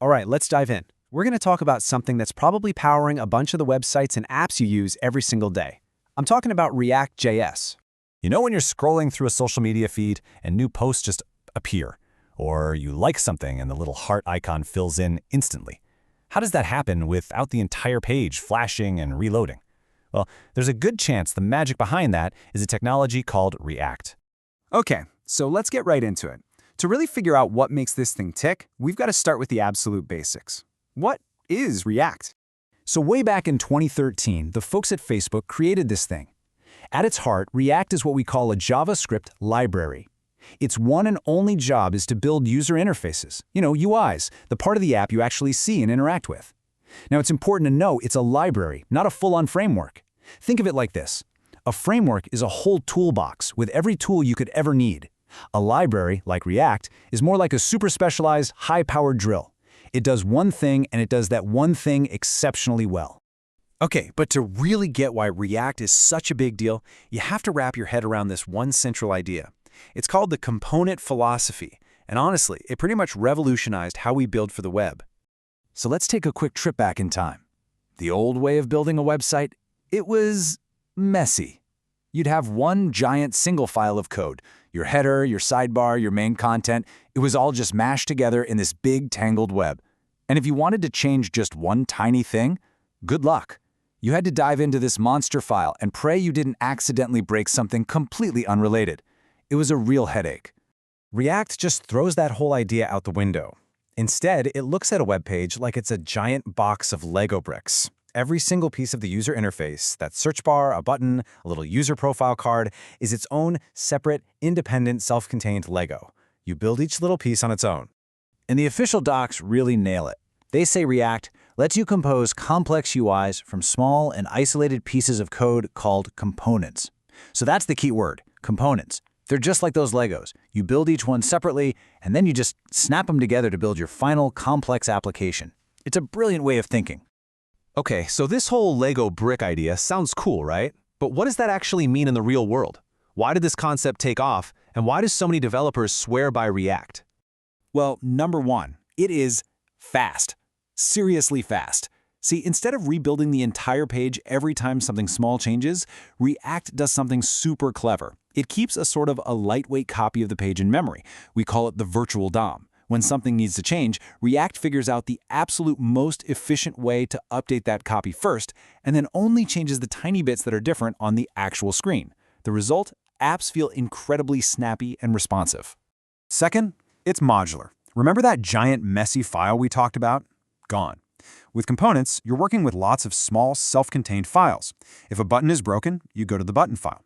All right, let's dive in. We're going to talk about something that's probably powering a bunch of the websites and apps you use every single day. I'm talking about React.js. You know when you're scrolling through a social media feed and new posts just appear, or you like something and the little heart icon fills in instantly? How does that happen without the entire page flashing and reloading? Well, there's a good chance the magic behind that is a technology called React. Okay, so let's get right into it. To really figure out what makes this thing tick, we've got to start with the absolute basics. What is React? So way back in 2013, the folks at Facebook created this thing. At its heart, React is what we call a JavaScript library. Its one and only job is to build user interfaces, UIs, the part of the app you actually see and interact with. Now, it's important to know it's a library, not a full-on framework. Think of it like this. A framework is a whole toolbox with every tool you could ever need. A library, like React, is more like a super specialized, high-powered drill. It does one thing, and it does that one thing exceptionally well. Okay, but to really get why React is such a big deal, you have to wrap your head around this one central idea. It's called the component philosophy, and honestly, it pretty much revolutionized how we build for the web. So let's take a quick trip back in time. The old way of building a website, it was messy. You'd have one giant single file of code. Your header, your sidebar, your main content, it was all just mashed together in this big tangled web. And if you wanted to change just one tiny thing, good luck. You had to dive into this monster file and pray you didn't accidentally break something completely unrelated. It was a real headache. React just throws that whole idea out the window. Instead, it looks at a web page like it's a giant box of Lego bricks. Every single piece of the user interface, that search bar, a button, a little user profile card, is its own separate, independent, self-contained Lego. You build each little piece on its own. And the official docs really nail it. They say React lets you compose complex UIs from small and isolated pieces of code called components. So that's the key word, components. They're just like those Legos. You build each one separately, and then you just snap them together to build your final complex application. It's a brilliant way of thinking. Okay, so this whole Lego brick idea sounds cool, right? But what does that actually mean in the real world? Why did this concept take off, and why do so many developers swear by React? Well, number one, it is fast. Seriously fast. See, instead of rebuilding the entire page every time something small changes, React does something super clever. It keeps a sort of a lightweight copy of the page in memory. We call it the virtual DOM. When something needs to change, React figures out the absolute most efficient way to update that copy first, and then only changes the tiny bits that are different on the actual screen. The result? Apps feel incredibly snappy and responsive. Second, it's modular. Remember that giant messy file we talked about? Gone. With components, you're working with lots of small, self-contained files. If a button is broken, you go to the button file.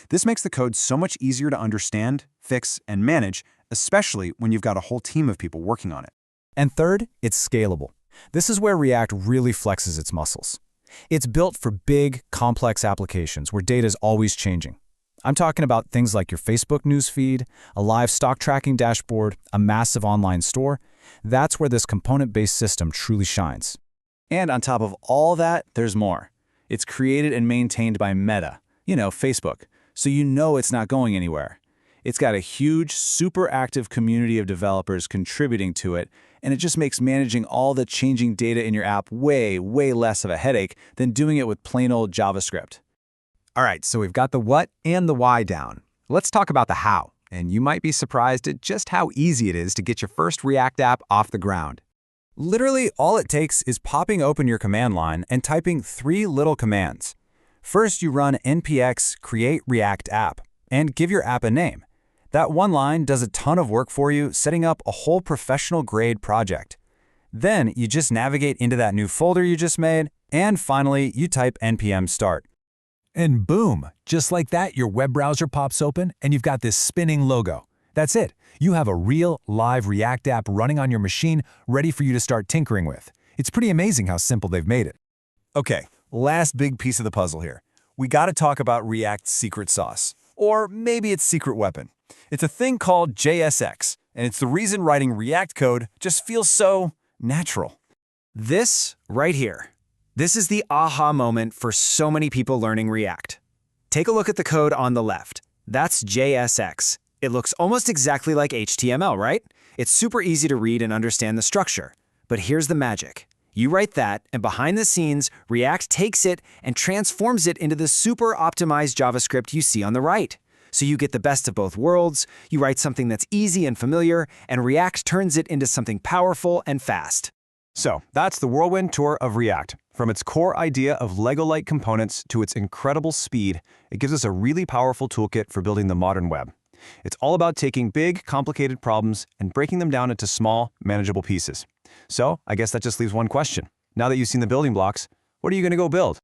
This makes the code so much easier to understand, fix, and manage, especially when you've got a whole team of people working on it. And third, it's scalable. This is where React really flexes its muscles. It's built for big, complex applications where data is always changing. I'm talking about things like your Facebook newsfeed, a live stock tracking dashboard, a massive online store. That's where this component-based system truly shines. And on top of all that, there's more. It's created and maintained by Meta, Facebook, so it's not going anywhere. It's got a huge, super active community of developers contributing to it, and it just makes managing all the changing data in your app way, way less of a headache than doing it with plain old JavaScript. All right, so we've got the what and the why down. Let's talk about the how, and you might be surprised at just how easy it is to get your first React app off the ground. Literally, all it takes is popping open your command line and typing 3 little commands. First, you run npx create React app and give your app a name. That one line does a ton of work for you, setting up a whole professional-grade project. Then you just navigate into that new folder you just made, and finally, you type npm start. And boom, just like that, your web browser pops open and you've got this spinning logo. That's it. You have a real, live React app running on your machine, ready for you to start tinkering with. It's pretty amazing how simple they've made it. Okay, last big piece of the puzzle here. We got to talk about React's secret sauce. Or maybe its secret weapon. It's a thing called JSX, and it's the reason writing React code just feels so natural. This right here. This is the aha moment for so many people learning React. Take a look at the code on the left. That's JSX. It looks almost exactly like HTML, right? It's super easy to read and understand the structure. But here's the magic. You write that, and behind the scenes, React takes it and transforms it into the super optimized JavaScript you see on the right. So you get the best of both worlds, you write something that's easy and familiar, and React turns it into something powerful and fast. So, that's the whirlwind tour of React. From its core idea of Lego-like components to its incredible speed, it gives us a really powerful toolkit for building the modern web. It's all about taking big, complicated problems and breaking them down into small, manageable pieces. So, I guess that just leaves one question. Now that you've seen the building blocks, what are you going to go build?